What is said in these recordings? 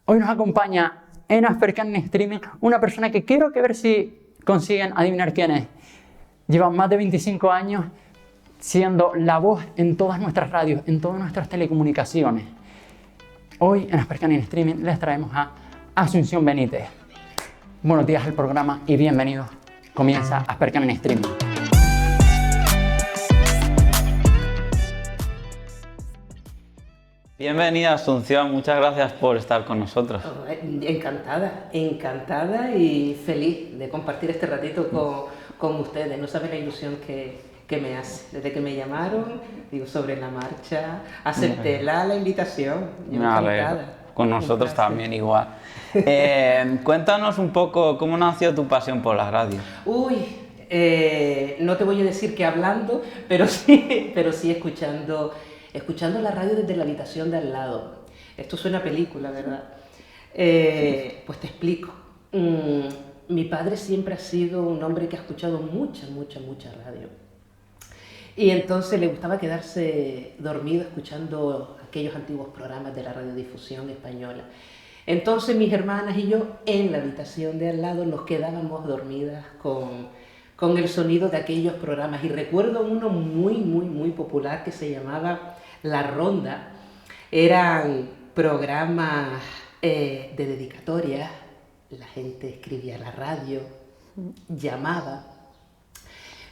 Hoy nos acompaña en Aspercan en Streaming una persona que quiero ver si consiguen adivinar quién es. Lleva más de 25 años siendo la voz en todas nuestras radios, en todas nuestras telecomunicaciones. Hoy en Aspercan en Streaming les traemos a Asunción Benítez. Buenos días al programa y bienvenidos. Comienza Aspercan en Streaming. Bienvenida Asunción, muchas gracias por estar con nosotros. Encantada y feliz de compartir este ratito con ustedes. No saben la ilusión que me hace. Desde que me llamaron, digo, sobre la marcha, acepté la invitación. Yo encantada. Con nosotros también igual. Cuéntanos un poco cómo nació tu pasión por la radio. No te voy a decir que hablando, pero sí escuchando la radio desde la habitación de al lado. Esto suena a película, ¿verdad? Pues te explico. Mi padre siempre ha sido un hombre que ha escuchado mucha radio. Y entonces le gustaba quedarse dormido escuchando aquellos antiguos programas de la radiodifusión española. Entonces mis hermanas y yo en la habitación de al lado nos quedábamos dormidas con el sonido de aquellos programas. Y recuerdo uno muy popular que se llamaba La Ronda. Eran programas de dedicatoria. La gente escribía a la radio, llamaba,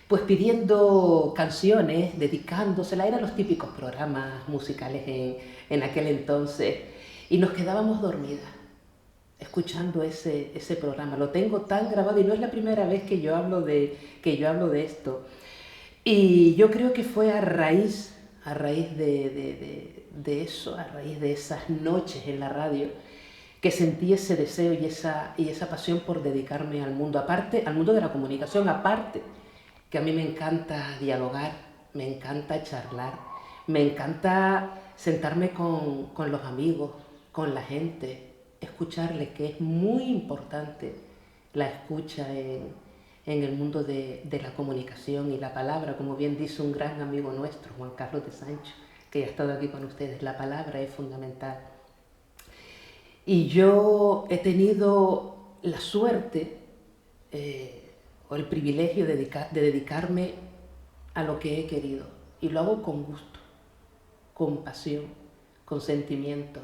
pues pidiendo canciones, dedicándoselas. Eran los típicos programas musicales en aquel entonces. Y nos quedábamos dormidas escuchando ese programa. Lo tengo tan grabado y no es la primera vez que yo hablo de esto. Y yo creo que fue a raíz de eso, a raíz de esas noches en la radio, que sentí ese deseo y esa pasión por dedicarme al mundo, aparte, al mundo de la comunicación, aparte que a mí me encanta dialogar, me encanta charlar, me encanta sentarme con los amigos, con la gente, escucharles, que es muy importante la escucha en el mundo de la comunicación y la palabra, como bien dice un gran amigo nuestro, Juan Carlos de Sancho, que ya ha estado aquí con ustedes. La palabra es fundamental. Y yo he tenido la suerte o el privilegio de dedicarme a lo que he querido. Y lo hago con gusto, con pasión, con sentimiento.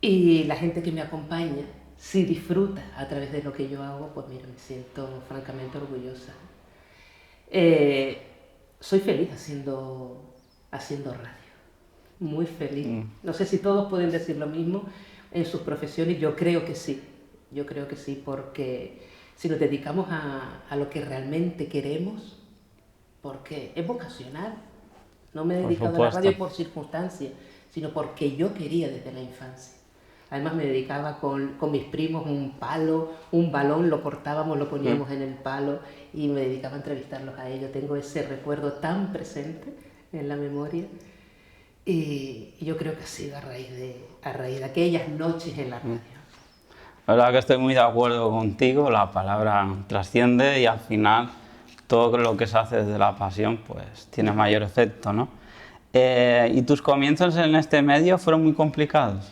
Y la gente que me acompaña, si disfruta a través de lo que yo hago, pues mira, me siento francamente orgullosa. Soy feliz haciendo radio, muy feliz. No sé si todos pueden decir lo mismo en sus profesiones. Yo creo que sí, porque si nos dedicamos a lo que realmente queremos, porque es vocacional. No me he dedicado a la radio por circunstancias, sino porque yo quería desde la infancia. Además me dedicaba con mis primos un palo, un balón, lo cortábamos, lo poníamos en el palo y me dedicaba a entrevistarlos a ellos. Tengo ese recuerdo tan presente en la memoria y yo creo que ha sido a raíz de aquellas noches en la radio. La verdad que estoy muy de acuerdo contigo, la palabra trasciende y al final todo lo que se hace desde la pasión pues tiene mayor efecto, ¿no? ¿Y tus comienzos en este medio fueron muy complicados?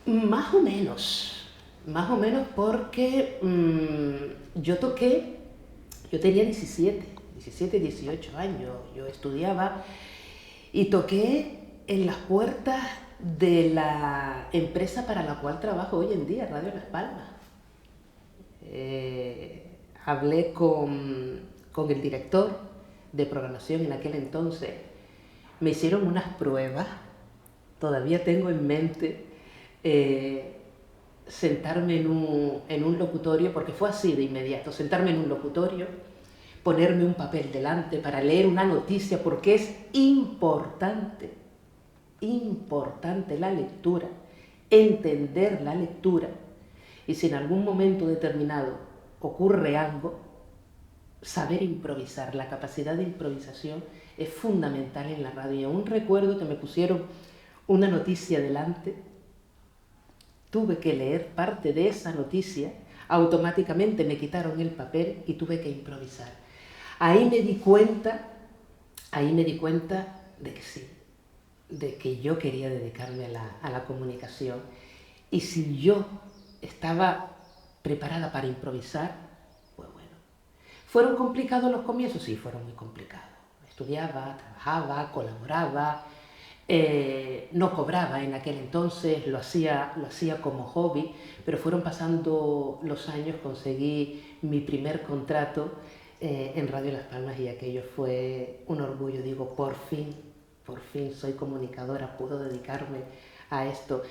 Más o menos porque yo tenía 17, 18 años, yo estudiaba y toqué en las puertas de la empresa para la cual trabajo hoy en día, Radio Las Palmas. Hablé con el director de programación en aquel entonces, me hicieron unas pruebas. Todavía tengo en mente sentarme en un locutorio, porque fue así de inmediato, sentarme en un locutorio, ponerme un papel delante para leer una noticia, porque es importante la lectura, entender la lectura, y si en algún momento determinado ocurre algo, saber improvisar. La capacidad de improvisación es fundamental en la radio. Y aún recuerdo que me pusieron una noticia delante, tuve que leer parte de esa noticia, automáticamente me quitaron el papel y tuve que improvisar. Ahí me di cuenta de que sí, de que yo quería dedicarme a la comunicación y si yo estaba preparada para improvisar, pues bueno. ¿Fueron complicados los comienzos? Sí, fueron muy complicados. Estudiaba, trabajaba, colaboraba, no cobraba en aquel entonces, lo hacía como hobby, pero fueron pasando los años, conseguí mi primer contrato en Radio Las Palmas y aquello fue un orgullo. Digo, por fin soy comunicadora, puedo dedicarme a esto,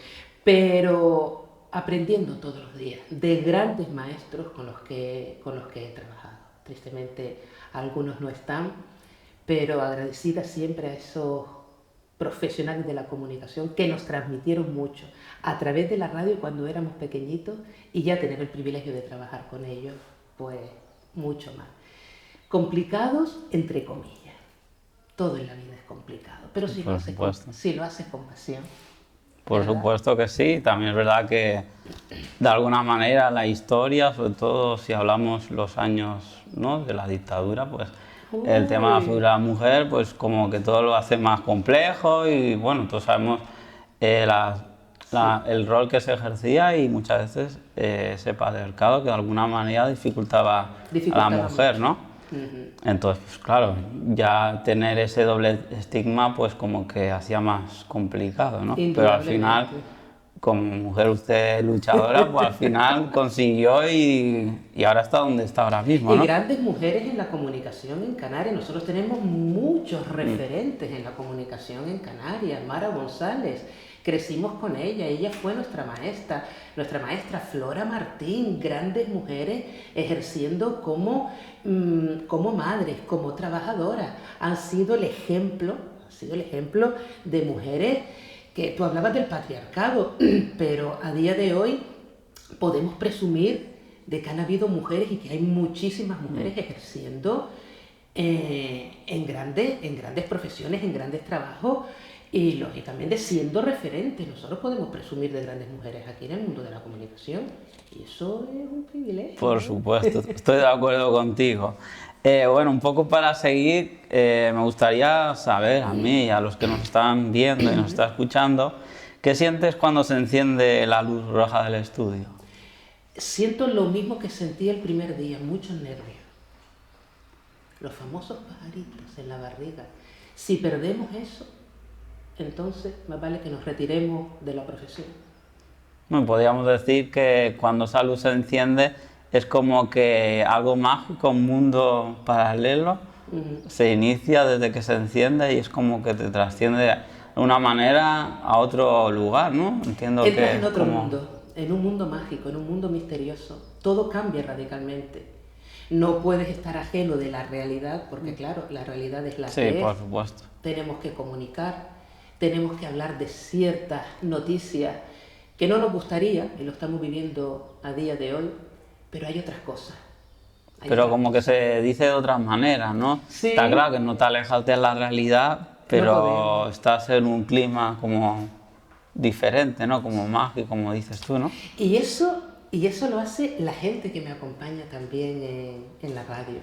pero aprendiendo todos los días de grandes maestros con los que he trabajado. Tristemente algunos no están, pero agradecida siempre a esos profesionales de la comunicación que nos transmitieron mucho a través de la radio cuando éramos pequeñitos y ya tener el privilegio de trabajar con ellos, pues mucho más. Complicados, entre comillas. Todo en la vida es complicado, pero si lo haces con pasión. Por supuesto que sí, también es verdad que de alguna manera la historia, sobre todo si hablamos los años, ¿no?, de la dictadura, pues el tema de la figura de la mujer, pues como que todo lo hace más complejo y bueno, todos sabemos el rol que se ejercía y muchas veces ese patriarcado que de alguna manera dificultaba a la mujer, mucho, ¿no? Entonces, pues claro, ya tener ese doble estigma pues como que hacía más complicado, ¿no? Pero al final, como mujer usted luchadora, pues al final consiguió y ahora está donde está ahora mismo, ¿no? Y grandes mujeres en la comunicación en Canarias. Nosotros tenemos muchos referentes en la comunicación en Canarias. Mara González, crecimos con ella fue nuestra maestra Flora Martín, grandes mujeres ejerciendo como madres, como trabajadoras. Han sido el ejemplo de mujeres que tú hablabas del patriarcado, pero a día de hoy podemos presumir de que han habido mujeres y que hay muchísimas mujeres ejerciendo en grandes profesiones, en grandes trabajos y lógicamente siendo referentes. Nosotros podemos presumir de grandes mujeres aquí en el mundo de la comunicación y eso es un privilegio. Por supuesto, estoy de acuerdo contigo. Bueno, un poco para seguir, me gustaría saber a mí y a los que nos están viendo y nos están escuchando, ¿qué sientes cuando se enciende la luz roja del estudio? Siento lo mismo que sentí el primer día, muchos nervios. Los famosos pajaritos en la barriga. Si perdemos eso, entonces más vale que nos retiremos de la profesión. Bueno, podríamos decir que cuando esa luz se enciende es como que algo mágico, un mundo paralelo, se inicia desde que se enciende y es como que te trasciende de una manera a otro lugar, ¿no? Entiendo Entras que en otro mundo, en un mundo mágico, en un mundo misterioso. Todo cambia radicalmente. No puedes estar ajeno de la realidad, porque claro, la realidad es la que es. Sí, por supuesto. Tenemos que comunicar, tenemos que hablar de ciertas noticias que no nos gustaría, y lo estamos viviendo a día de hoy, pero hay otras cosas. Pero como que se dice de otras maneras, ¿no? Sí. Está claro que no te alejas de la realidad, pero no estás en un clima como diferente, ¿no? Como mágico, como dices tú, ¿no? Y eso lo hace la gente que me acompaña también en la radio.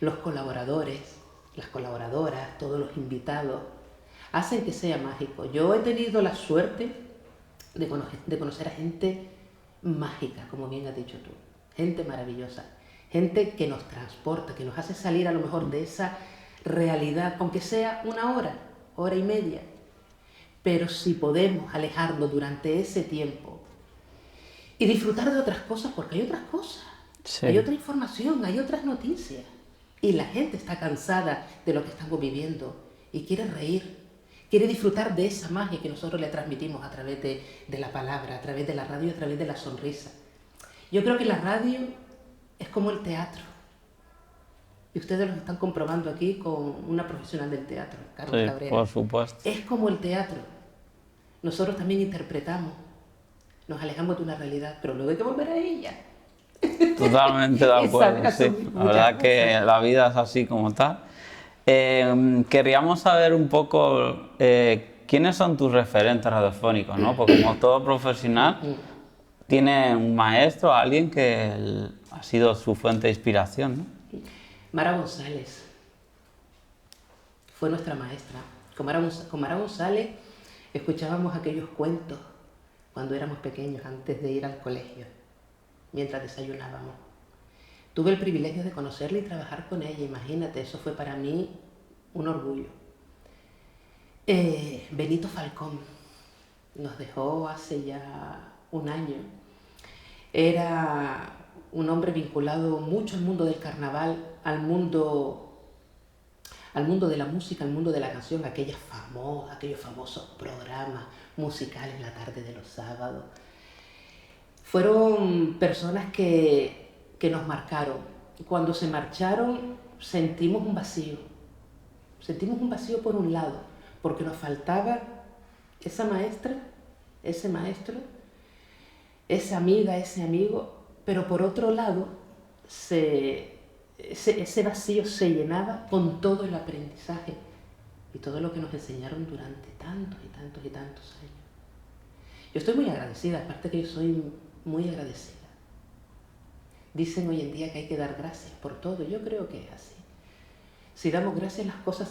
Los colaboradores, las colaboradoras, todos los invitados, hacen que sea mágico. Yo he tenido la suerte de conocer a gente mágica, como bien has dicho tú. Gente maravillosa. Gente que nos transporta, que nos hace salir a lo mejor de esa realidad, aunque sea una hora y media. Pero si podemos alejarnos durante ese tiempo y disfrutar de otras cosas, porque hay otras cosas, sí. Hay otra información, hay otras noticias. Y la gente está cansada de lo que estamos viviendo y quiere reír, quiere disfrutar de esa magia que nosotros le transmitimos a través de la palabra, a través de la radio, a través de la sonrisa. Yo creo que la radio es como el teatro. Y ustedes lo están comprobando aquí con una profesional del teatro, Carlos Cabrera. Por supuesto. Es como el teatro. Nosotros también interpretamos, nos alejamos de una realidad, pero luego hay que volver a ella. Totalmente de acuerdo, sí. La verdad que la vida es así como tal. Querríamos saber un poco quiénes son tus referentes radiofónicos, ¿no? Porque como todo profesional tiene un maestro, alguien que ha sido su fuente de inspiración, ¿no? Mara González fue nuestra maestra Con Mara González escuchábamos aquellos cuentos cuando éramos pequeños, antes de ir al colegio, mientras desayunábamos. Tuve el privilegio de conocerla y trabajar con ella, imagínate, eso fue para mí un orgullo. Benito Falcón nos dejó hace ya un año. Era un hombre vinculado mucho al mundo del carnaval, al mundo de la música, al mundo de la canción, aquellos famosos programas musicales en la tarde de los sábados. Fueron personas que nos marcaron. Cuando se marcharon sentimos un vacío. Sentimos un vacío por un lado, porque nos faltaba esa maestra, ese maestro, esa amiga, ese amigo, pero por otro lado ese vacío se llenaba con todo el aprendizaje y todo lo que nos enseñaron durante tantos y tantos y tantos años. Yo estoy muy agradecida, aparte que yo soy muy agradecida. Dicen hoy en día que hay que dar gracias por todo, yo creo que es así. Si damos gracias las cosas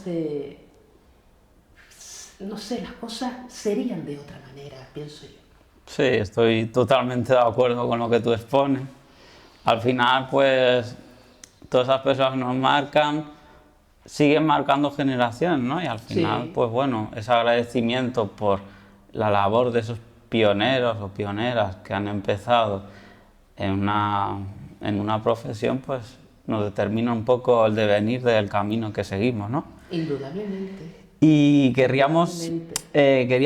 las cosas serían de otra manera, pienso yo. Sí, estoy totalmente de acuerdo con lo que tú expones. Al final, pues, todas esas personas que nos marcan siguen marcando generaciones, ¿no? Y al final, Sí. pues bueno, ese agradecimiento por la labor de esos pioneros o pioneras que han empezado en una profesión, pues nos determina un poco el devenir del camino que seguimos, ¿no? Indudablemente. Y quería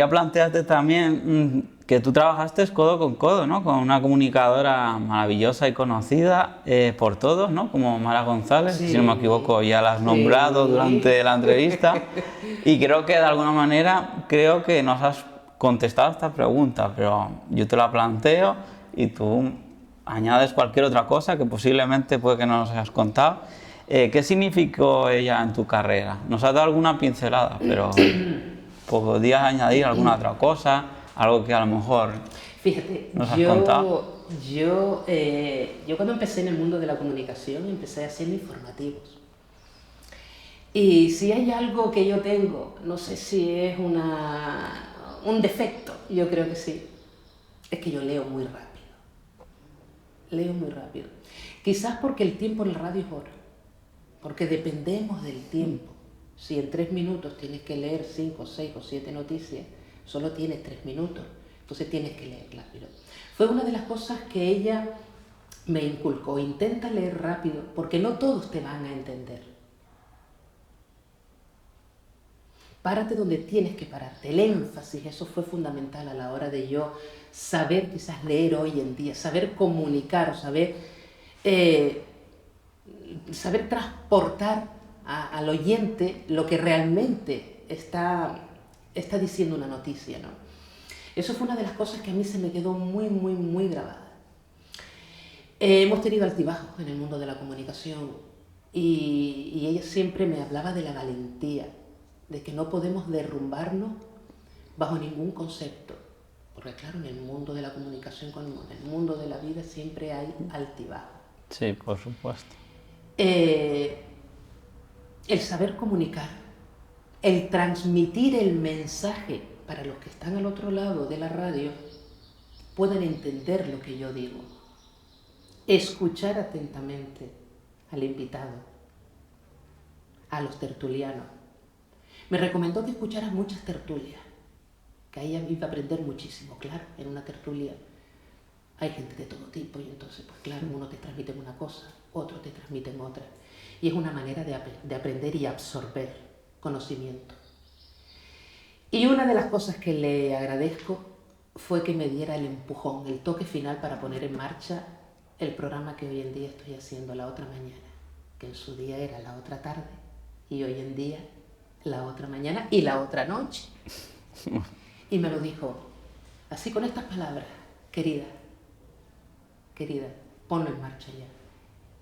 plantearte también que tú trabajaste codo con codo, ¿no? Con una comunicadora maravillosa y conocida por todos, ¿no? Como Mara González, Sí. si no me equivoco, ya la has nombrado Sí. durante la entrevista. Y creo que de alguna manera, nos has contestado esta pregunta, pero yo te la planteo y tú añades cualquier otra cosa que posiblemente puede que no nos hayas contado. ¿Qué significó ella en tu carrera? Nos has dado alguna pincelada, pero ¿podrías añadir alguna otra cosa? Algo que a lo mejor Fíjate, nos has contado. yo cuando empecé en el mundo de la comunicación empecé haciendo informativos. Y si hay algo que yo tengo, no sé si es un defecto, yo creo que sí, es que yo leo muy rápido. Leo muy rápido. Quizás porque el tiempo en la radio es oro, porque dependemos del tiempo. Si en 3 minutos tienes que leer 5, 6 o 7 noticias, solo tienes 3 minutos, entonces tienes que leer rápido. Fue una de las cosas que ella me inculcó: intenta leer rápido, porque no todos te van a entender. Párate donde tienes que pararte. El énfasis, eso fue fundamental a la hora de yo saber quizás leer hoy en día, saber comunicar, saber transportar al oyente lo que realmente está diciendo una noticia, ¿no? Eso fue una de las cosas que a mí se me quedó muy, muy, muy grabada. Hemos tenido altibajos en el mundo de la comunicación y ella siempre me hablaba de la valentía, de que no podemos derrumbarnos bajo ningún concepto, porque claro, en el mundo de la comunicación, como en el mundo de la vida, siempre hay altibajos. Sí, por supuesto. El saber comunicar, el transmitir el mensaje para los que están al otro lado de la radio puedan entender lo que yo digo, escuchar atentamente al invitado, a los tertulianos. Me recomendó que escuchara muchas tertulias, que ahí iba a aprender muchísimo. Claro, en una tertulia hay gente de todo tipo y entonces, pues claro, uno te transmite una cosa, otro te transmite otra. Y es una manera de aprender y absorber conocimiento. Y una de las cosas que le agradezco fue que me diera el empujón, el toque final para poner en marcha el programa que hoy en día estoy haciendo, La Otra Mañana, que en su día era La Otra Tarde y hoy en día La Otra Mañana y La Otra Noche. Y me lo dijo así, con estas palabras: querida, ponlo en marcha ya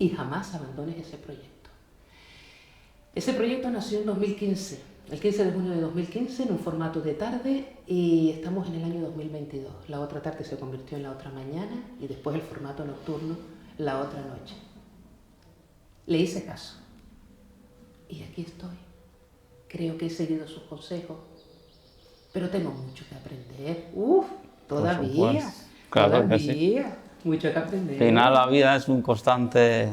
y jamás abandones ese proyecto. Ese proyecto nació en 2015, el 15 de junio de 2015, en un formato de tarde, y estamos en el año 2022. La Otra Tarde se convirtió en La Otra Mañana y después el formato nocturno, La Otra Noche. Le hice caso y aquí estoy. creo que he seguido sus consejos, pero tengo mucho que aprender. Uf, todavía, claro que sí. todavía, mucho que aprender. Al final la vida es un constante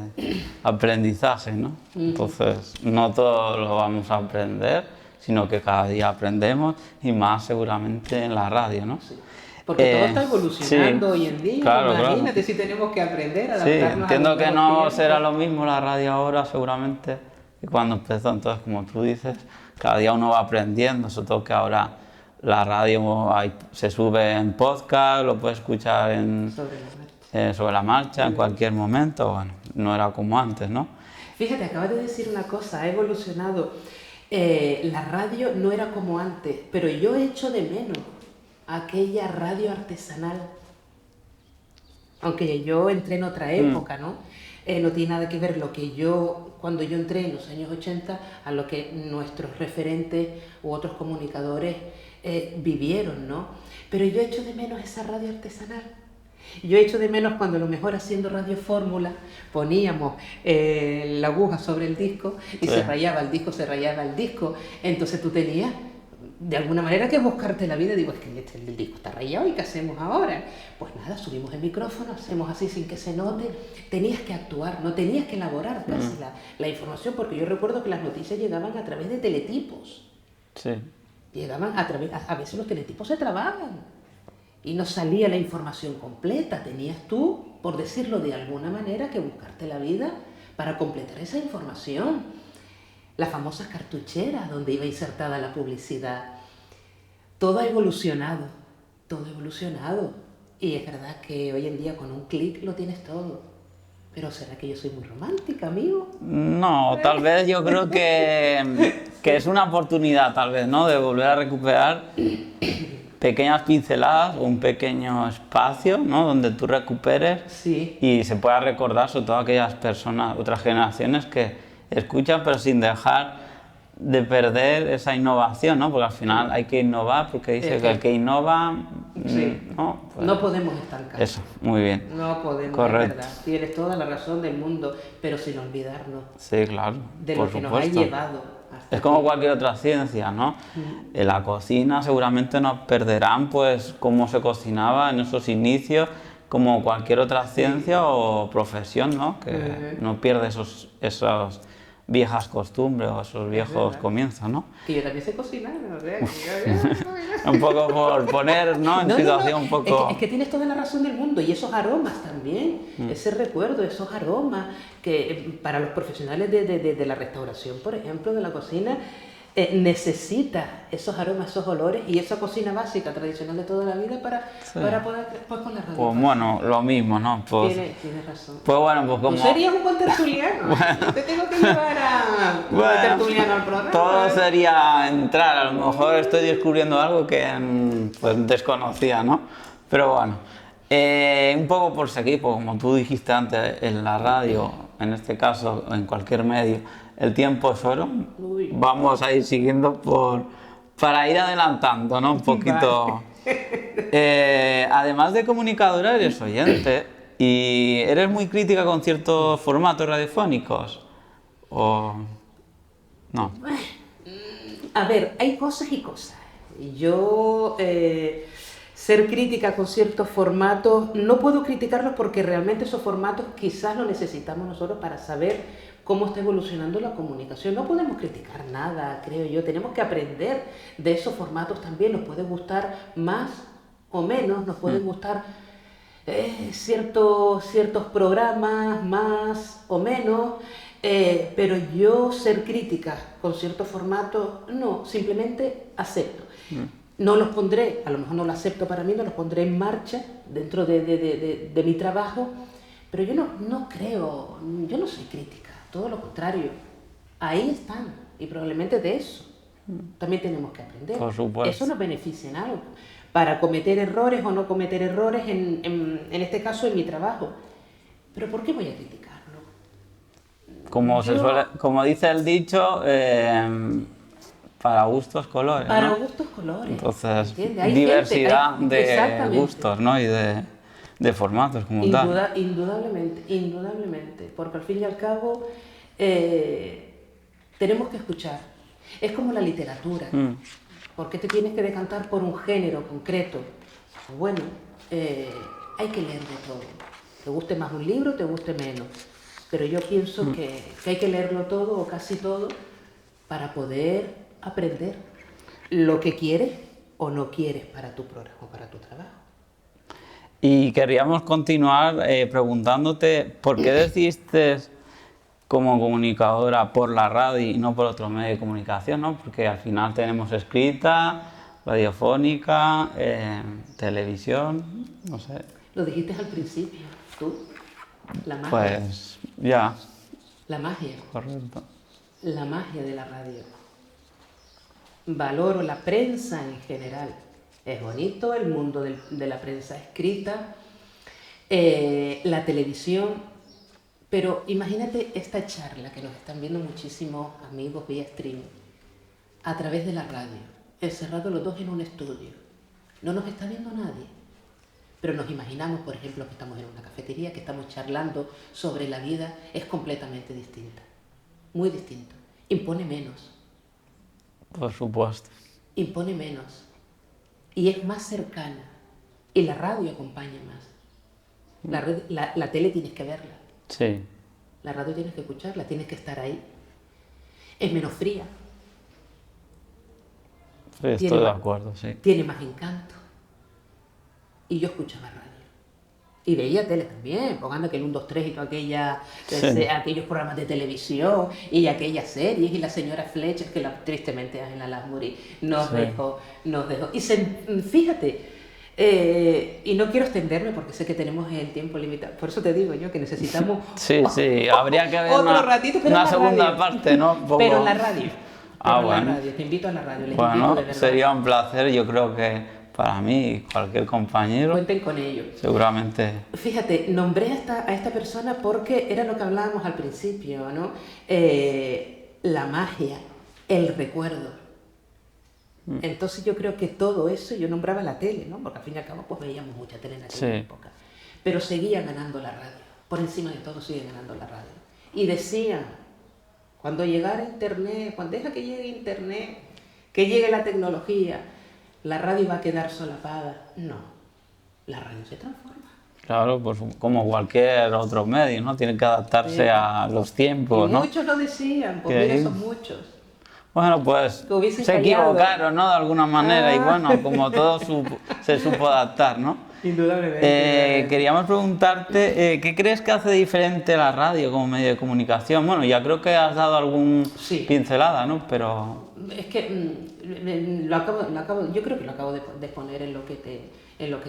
aprendizaje, ¿no? Entonces, no todo lo vamos a aprender, sino que cada día aprendemos y más seguramente en la radio, ¿no? Sí. Porque todo está evolucionando sí, hoy en día, claro, imagínate si tenemos que aprender, Sí, adaptarnos a entiendo los que nuevos no tiempos. será lo mismo la radio ahora seguramente que cuando empezó, entonces como tú dices, cada día uno va aprendiendo, sobre todo que ahora la radio se sube en podcast, lo puedes escuchar sobre la marcha en cualquier momento, bueno, no era como antes, ¿no? Fíjate, acabas de decir una cosa, ha evolucionado. La radio no era como antes, pero yo echo de menos aquella radio artesanal. Aunque yo entré en otra época, ¿no? No tiene nada que ver cuando yo entré en los años 80 a lo que nuestros referentes u otros comunicadores vivieron, ¿no? Pero yo echo de menos esa radio artesanal. Yo echo de menos cuando a lo mejor haciendo Radio Fórmula poníamos la aguja sobre el disco y se rayaba el disco, entonces tú tenías de alguna manera que buscarte la vida. Digo, es que el disco está rayado y ¿qué hacemos ahora? Pues nada, subimos el micrófono, hacemos así sin que se note. Tenías que actuar, no tenías que elaborar casi la información, porque yo recuerdo que las noticias llegaban a través de teletipos. Sí. Llegaban a veces los teletipos se trababan y no salía la información completa. Tenías tú, por decirlo de alguna manera, que buscarte la vida para completar esa información. Las famosas cartucheras donde iba insertada la publicidad. Todo ha evolucionado, todo ha evolucionado. Y es verdad que hoy en día con un clic lo tienes todo. Pero ¿será que yo soy muy romántica, amigo? No, tal vez yo creo que es una oportunidad, tal vez, ¿no? De volver a recuperar pequeñas pinceladas o un pequeño espacio, ¿no? Donde tú recuperes y se pueda recordar sobre todo a aquellas personas, otras generaciones que escuchan pero sin dejar de perder esa innovación, ¿no? Porque al final hay que innovar, porque dice que el que innova... ¿no? Pues, no podemos estancar. Eso, muy bien. No podemos, correcto. Es verdad. Tienes toda la razón del mundo, pero sin olvidarnos sí, claro, de por lo que supuesto. nos ha llevado. Es como cualquier otra ciencia, ¿no? En la cocina seguramente nos perderán pues cómo se cocinaba en esos inicios, como cualquier otra ciencia o profesión, ¿no? Que no pierde esas viejas costumbres o esos viejos comienzos, ¿no? Que yo también sé cocinar, ¿no? Un poco por poner, ¿no? En situación un poco... Es que tienes toda la razón del mundo, y esos aromas también, ese recuerdo, esos aromas que para los profesionales de la restauración, por ejemplo, de la cocina, necesita esos aromas, esos olores y esa cocina básica, tradicional de toda la vida para poder, pues con la radio. Pues bueno, lo mismo, ¿no? Pues, tienes razón. Pues bueno, pues como... Tú serías un buen tertuliano. Te tengo que llevar a tertuliano al programa. Todo sería entrar, a lo mejor estoy descubriendo algo que pues desconocía, ¿no? Pero bueno, un poco por seguir, pues como tú dijiste antes, en la radio, en este caso, en cualquier medio, el tiempo es oro. Vamos a ir siguiendo para ir adelantando, ¿no? Un poquito. Además de comunicadora, eres oyente y eres muy crítica con ciertos formatos radiofónicos. ¿O no? A ver, hay cosas y cosas. Yo ser crítica con ciertos formatos, no puedo criticarlos porque realmente esos formatos quizás los necesitamos nosotros para saber cómo está evolucionando la comunicación. No podemos criticar nada, creo yo. Tenemos que aprender de esos formatos también. Nos puede gustar más o menos, nos pueden gustar ciertos programas más o menos, pero yo ser crítica con ciertos formatos, no, simplemente acepto. No los pondré, a lo mejor no lo acepto para mí, no los pondré en marcha dentro de mi trabajo, pero yo no creo, yo no soy crítica. Todo lo contrario, ahí están, y probablemente de eso también tenemos que aprender. Por supuesto. Eso nos beneficia en algo, para cometer errores o no cometer errores, en este caso en mi trabajo. Pero ¿por qué voy a criticarlo? Como dice el dicho, para gustos colores, para ¿no? gustos colores. Entonces, Hay diversidad gente, de gustos, ¿no? Y de formatos como tal. Indudablemente, porque al fin y al cabo tenemos que escuchar. Es como la literatura. ¿Por qué te tienes que decantar por un género concreto? Bueno, hay que leer de todo. Te guste más un libro, te guste menos. Pero yo pienso que hay que leerlo todo o casi todo para poder aprender lo que quieres o no quieres para tu programa o para tu trabajo. Y queríamos continuar preguntándote por qué decidiste como comunicadora por la radio y no por otro medio de comunicación, ¿no? Porque al final tenemos escrita, radiofónica, televisión, no sé. Lo dijiste al principio, tú, la magia. Pues ya. La magia. Correcto. La magia de la radio. Valoro la prensa en general. Es bonito el mundo de la prensa escrita, la televisión, pero imagínate esta charla que nos están viendo muchísimos amigos vía streaming, a través de la radio, encerrados los dos en un estudio. No nos está viendo nadie, pero nos imaginamos, por ejemplo, que estamos en una cafetería, que estamos charlando sobre la vida, es completamente distinta, muy distinto. Impone menos. Por supuesto. Impone menos. Y es más cercana. Y la radio acompaña más. La tele tienes que verla. Sí. La radio tienes que escucharla, tienes que estar ahí. Es menos fría. Sí, estoy de acuerdo, sí. Tiene más encanto. Y yo escuchaba radio. Y veía tele también, pongando aquel 1, 2, 3 y toda aquellos programas de televisión y aquellas series y la señora Fletcher, que tristemente Ángela Lansbury nos dejó. Y fíjate, y no quiero extenderme porque sé que tenemos el tiempo limitado, por eso te digo yo que necesitamos habría que ver otro ratito, pero una segunda parte, ¿no? Pero en la radio. Bueno. La radio. Te invito a la radio. Bueno, sería un placer, yo creo que para mí y cualquier compañero. Cuenten con ello. Seguramente. Fíjate, nombré a esta persona porque era lo que hablábamos al principio, ¿no? La magia, el recuerdo. Entonces yo creo que todo eso, yo nombraba la tele, ¿no? Porque al fin y al cabo pues veíamos mucha tele en aquella época. Pero seguía ganando la radio. Por encima de todo sigue ganando la radio. Y decían, cuando llegara Internet, cuando deja que llegue Internet, que llegue la tecnología, ¿la radio va a quedar solapada? No, la radio se transforma. Claro, pues como cualquier otro medio, ¿no? Tiene que adaptarse a los tiempos, ¿no? Muchos lo decían, pues mira, son muchos. Bueno, pues se equivocaron, ¿no? De alguna manera, y bueno, como todo se supo adaptar, ¿no? Indudablemente. Queríamos preguntarte, ¿qué crees que hace diferente la radio como medio de comunicación? Bueno, ya creo que has dado algún pincelada, ¿no? Pero es que yo creo que lo acabo de exponer en lo que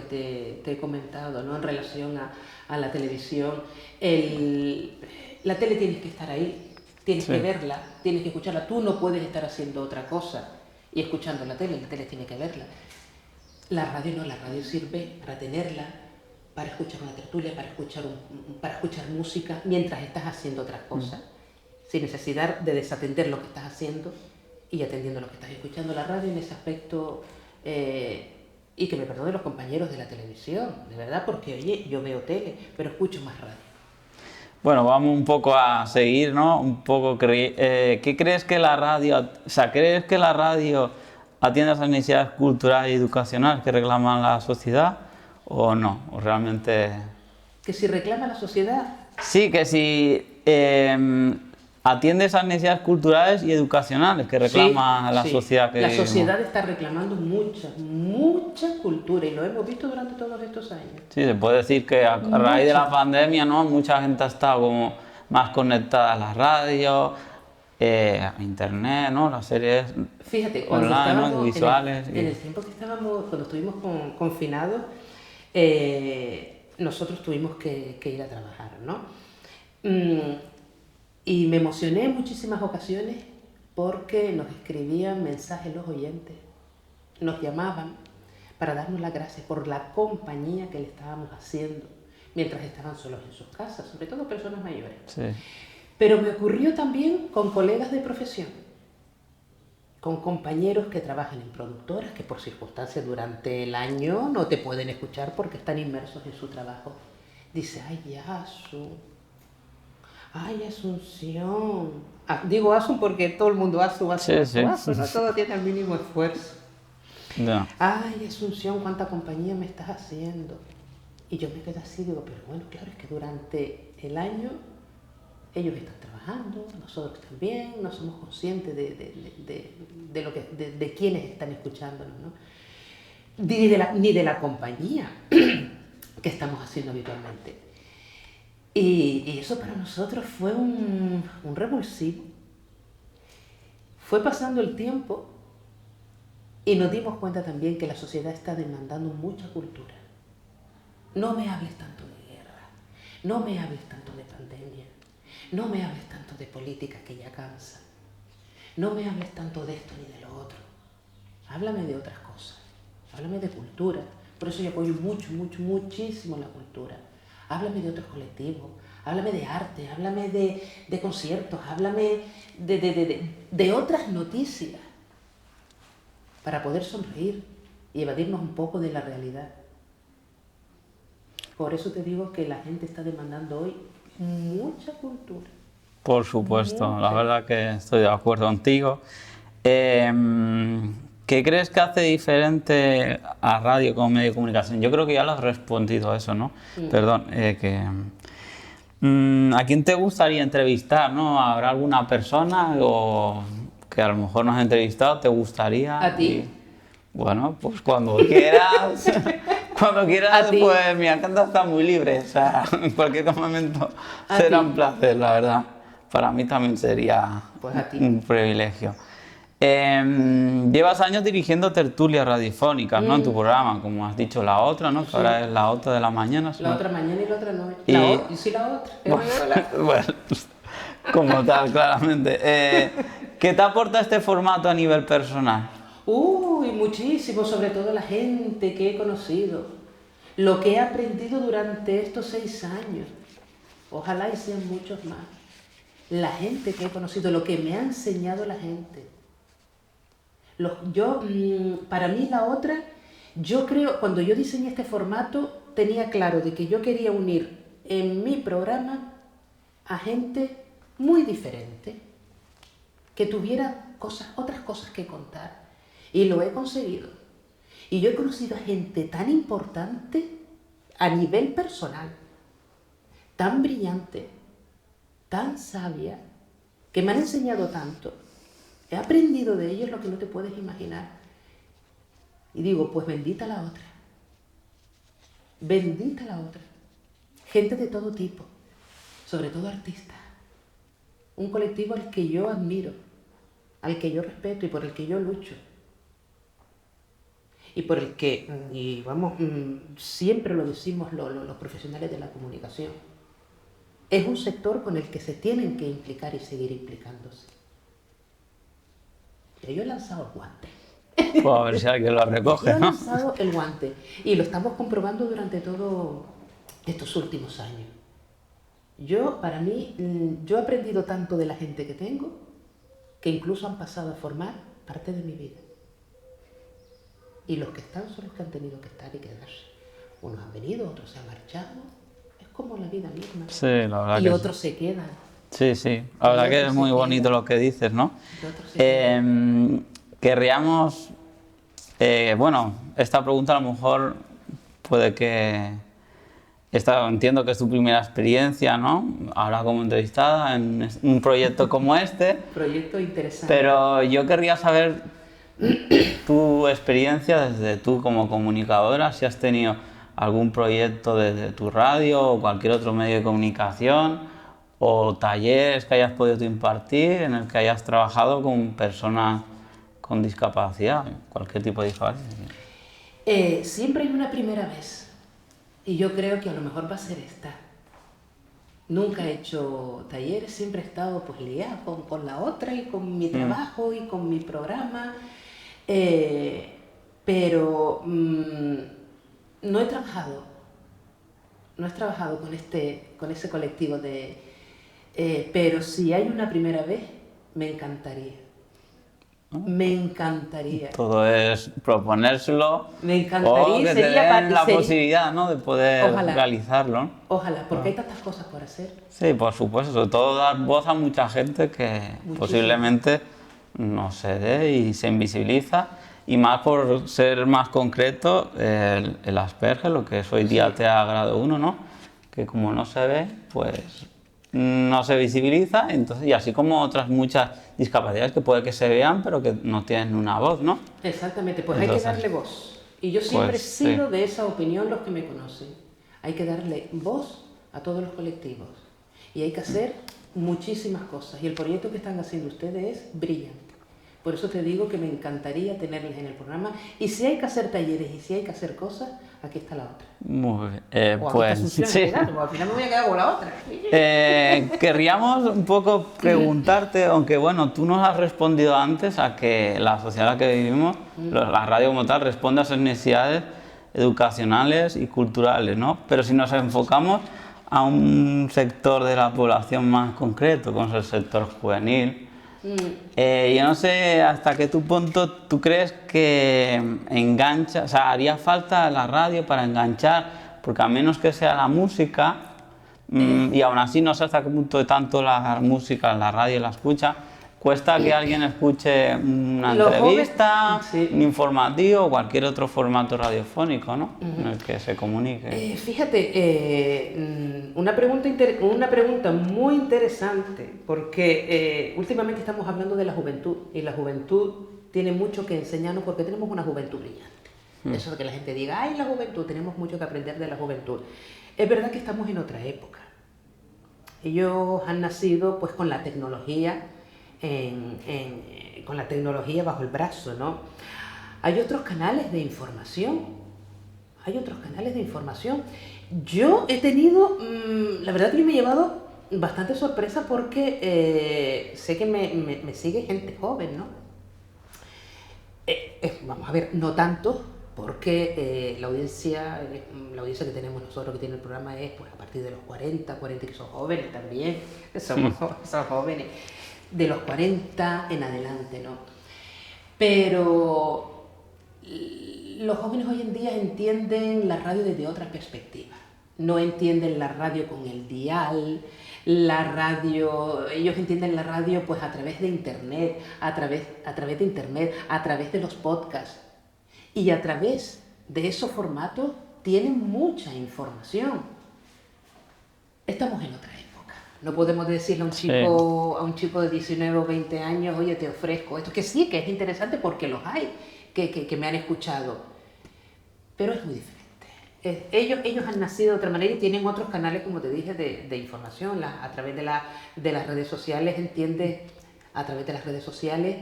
te he comentado, ¿no? En relación a la televisión. La tele tienes que estar ahí, tienes que verla, tienes que escucharla. Tú no puedes estar haciendo otra cosa y escuchando la tele tiene que verla. La radio no, la radio sirve para tenerla, para escuchar una tertulia, para escuchar música mientras estás haciendo otras cosas, sin necesidad de desatender lo que estás haciendo y atendiendo lo que estás escuchando. La radio en ese aspecto, y que me perdonen los compañeros de la televisión, de verdad, porque oye, yo veo tele, pero escucho más radio. Bueno, vamos un poco a seguir, ¿no? Un poco, ¿qué crees que la radio, crees que la radio atiende a esas necesidades culturales y educacionales que reclama la sociedad o no? ¿O realmente...? ¿Que si reclama la sociedad? Sí, que si atiende esas necesidades culturales y educacionales que reclama la sociedad. La sociedad está reclamando mucha cultura y lo hemos visto durante todos estos años. Sí, se puede decir que a raíz de la pandemia, ¿no? Mucha gente ha estado como más conectada a la radio, a internet, ¿no? Las series online, ¿no? Visuales. En el tiempo que cuando estuvimos confinados, nosotros tuvimos que ir a trabajar, ¿no? Y me emocioné en muchísimas ocasiones porque nos escribían mensajes los oyentes, nos llamaban para darnos las gracias por la compañía que le estábamos haciendo mientras estaban solos en sus casas, sobre todo personas mayores. Sí. Pero me ocurrió también con colegas de profesión, con compañeros que trabajan en productoras que por circunstancias durante el año no te pueden escuchar porque están inmersos en su trabajo. Dice, ay, Ay, Asunción. Digo Asun porque todo el mundo Asun, Sí, sí. Asun, ¿no? Todo tiene el mínimo esfuerzo. Ya. Ay, Asunción, cuánta compañía me estás haciendo. Y yo me quedé así, digo, pero bueno, claro, es que durante el año ellos están trabajando, nosotros también, no somos conscientes de lo que, de quienes están escuchándonos, ¿no? Ni de la compañía que estamos haciendo habitualmente. Y eso para nosotros fue un revulsivo. Fue pasando el tiempo y nos dimos cuenta también que la sociedad está demandando mucha cultura. No me hables tanto de guerra, no me hables tanto de pandemia, no me hables tanto de política que ya cansa, no me hables tanto de esto ni de lo otro. Háblame de otras cosas, háblame de cultura. Por eso yo apoyo muchísimo la cultura. Háblame de otros colectivos, háblame de arte, háblame de conciertos, háblame de otras noticias para poder sonreír y evadirnos un poco de la realidad. Por eso te digo que la gente está demandando hoy mucha cultura. Por supuesto, la verdad que estoy de acuerdo contigo. ¿Qué crees que hace diferente a radio como medio de comunicación? Yo creo que ya lo has respondido a eso, ¿no? Perdón, ¿a quién te gustaría entrevistar, no? ¿Habrá alguna persona o que a lo mejor no has entrevistado, te gustaría? ¿A ti? Bueno, pues cuando quieras, cuando quieras, pues mi agenda está muy libre, o sea, en cualquier momento será un placer, la verdad. Para mí también sería Pues a ti. un privilegio. Llevas años dirigiendo tertulias radiofónicas, ¿no? En tu programa, como has dicho, La Otra, ¿no? Que Sí. ahora es La Otra de la mañana. La otra mañana y la otra noche. Y- Y sí, la otra. Bueno, como tal, claramente. ¿Qué te aporta este formato a nivel personal? Uy, muchísimo, sobre todo la gente que he conocido. Lo que he aprendido durante estos 6 años. Ojalá y sean muchos más. La gente que he conocido, lo que me ha enseñado la gente. Para mí la otra, yo creo, cuando yo diseñé este formato, tenía claro de que yo quería unir en mi programa a gente muy diferente, que tuviera otras cosas que contar. Y lo he conseguido. Y yo he conocido a gente tan importante a nivel personal, tan brillante, tan sabia, que me han enseñado tanto. He aprendido de ellos lo que no te puedes imaginar. Y digo, pues bendita la otra. Bendita la otra. Gente de todo tipo, sobre todo artistas. Un colectivo al que yo admiro, al que yo respeto y por el que yo lucho. Y por el que, y vamos, siempre lo decimos los profesionales de la comunicación, es un sector con el que se tienen que implicar y seguir implicándose. Pero yo he lanzado el guante. Pues a ver si alguien lo recoge, Yo he ¿no? lanzado el guante y lo estamos comprobando durante todos estos últimos años. Para mí, yo he aprendido tanto de la gente que tengo que incluso han pasado a formar parte de mi vida. Y los que están son los que han tenido que estar y quedarse. Unos han venido, otros se han marchado. Es como la vida misma. Sí, la verdad Y que otros se quedan. sí, sí. La verdad que es muy bonito lo que dices, ¿no? Querríamos, bueno, esta pregunta a lo mejor puede que, entiendo que es tu primera experiencia, ¿no? Ahora como entrevistada en un proyecto como este, Proyecto interesante. pero yo querría saber tu experiencia desde tú como comunicadora, si has tenido algún proyecto desde tu radio o cualquier otro medio de comunicación o talleres que hayas podido impartir en el que hayas trabajado con personas con discapacidad, cualquier tipo de discapacidad. Siempre hay una primera vez. Y yo creo que a lo mejor va a ser esta. Nunca he hecho talleres, siempre he estado pues liada con la otra y con mi trabajo y con mi programa. Pero no he trabajado con ese colectivo pero si hay una primera vez, me encantaría. Me encantaría. Todo es proponérselo. Me encantaría, o que te sería den la sería- posibilidad, ¿no?, de poder Ojalá. realizarlo, ¿no? Ojalá, porque hay tantas cosas por hacer. Sí, por supuesto, sobre todo dar voz a mucha gente que Muchísimo. posiblemente no se dé y se invisibiliza. Y más por ser más concreto, el Asperger, lo que es hoy día TEA grado 1, ¿no?, que como no se ve, pues no se visibiliza, entonces, y así como otras muchas discapacidades que puede que se vean, pero que no tienen una voz, ¿no? Exactamente, pues hay Entonces, que darle voz. Y yo siempre he pues, sido sí. de esa opinión, los que me conocen. Hay que darle voz a todos los colectivos. Y hay que hacer muchísimas cosas. Y el proyecto que están haciendo ustedes es brillante. Por eso te digo que me encantaría tenerles en el programa. Y si hay que hacer talleres y si hay que hacer cosas, aquí está la otra. Muy bien, O aquí pues está Asunción, sí. en este caso, al final me voy a quedar con la otra. Querríamos un poco preguntarte, aunque bueno, tú nos has respondido antes a que la sociedad en la que vivimos, la radio como tal, responde a esas necesidades educacionales y culturales, ¿no? Pero si nos enfocamos a un sector de la población más concreto, como es el sector juvenil, yo no sé hasta qué punto tú crees que engancha, o sea, haría falta la radio para enganchar, porque a menos que sea la música, y aún así no sé hasta qué punto de tanto la música, la radio la escucha, cuesta que alguien escuche una Los entrevista, jóvenes, sí. un informativo o cualquier otro formato radiofónico, ¿no?, en el que se comunique. Fíjate, una pregunta muy interesante, porque últimamente estamos hablando de la juventud, y la juventud tiene mucho que enseñarnos porque tenemos una juventud brillante. Eso de que la gente diga, ay, la juventud, tenemos mucho que aprender de la juventud. Es verdad que estamos en otra época. Ellos han nacido pues con la tecnología, con la tecnología bajo el brazo, ¿no? Hay otros canales de información. Yo he tenido, la verdad que yo me he llevado bastante sorpresa porque sé que me sigue gente joven, ¿no? Vamos a ver, no tanto, porque la audiencia que tenemos nosotros, que tiene el programa, es pues, a partir de los 40 que son jóvenes también, son jóvenes, de los 40 en adelante, ¿no? Pero los jóvenes hoy en día entienden la radio desde otra perspectiva. No entienden la radio con el dial, ellos entienden la radio pues a través de internet, a través de los podcasts. Y a través de esos formatos tienen mucha información. Estamos en otra época. No podemos decirle a un chico de 19 o 20 años, oye, te ofrezco esto, que sí, que es interesante porque los hay, que me han escuchado. Pero es muy diferente. Ellos han nacido de otra manera y tienen otros canales, como te dije, de información. A través de las redes sociales, a través de las redes sociales,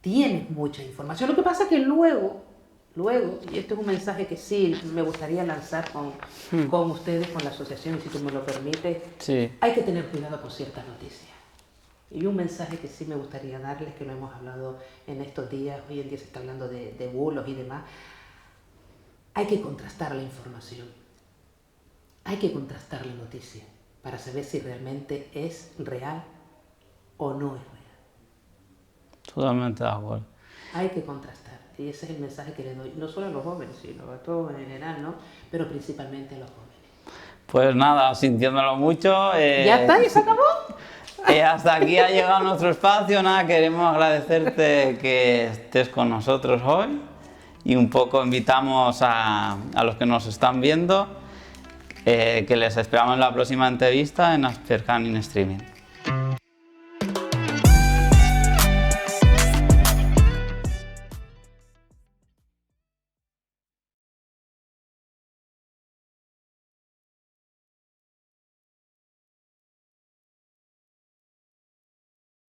tienes mucha información. Lo que pasa es que luego, y esto es un mensaje que sí me gustaría lanzar con ustedes, con la asociación, y si tú me lo permites, Sí. hay que tener cuidado con ciertas noticias. Y un mensaje que sí me gustaría darles, que lo hemos hablado en estos días, hoy en día se está hablando de bulos y demás, hay que contrastar la información, hay que contrastar la noticia para saber si realmente es real o no es real. Totalmente de acuerdo. Hay que contrastar, y ese es el mensaje que le doy, no solo a los jóvenes, sino a todos en general, ¿no? Pero principalmente a los jóvenes. Pues nada, sintiéndolo mucho. ¿Ya está? ¿Ya se acabó? Hasta aquí ha llegado nuestro espacio. Nada, queremos agradecerte que estés con nosotros hoy y un poco invitamos a los que nos están viendo que les esperamos en la próxima entrevista en Aspercan in Streaming.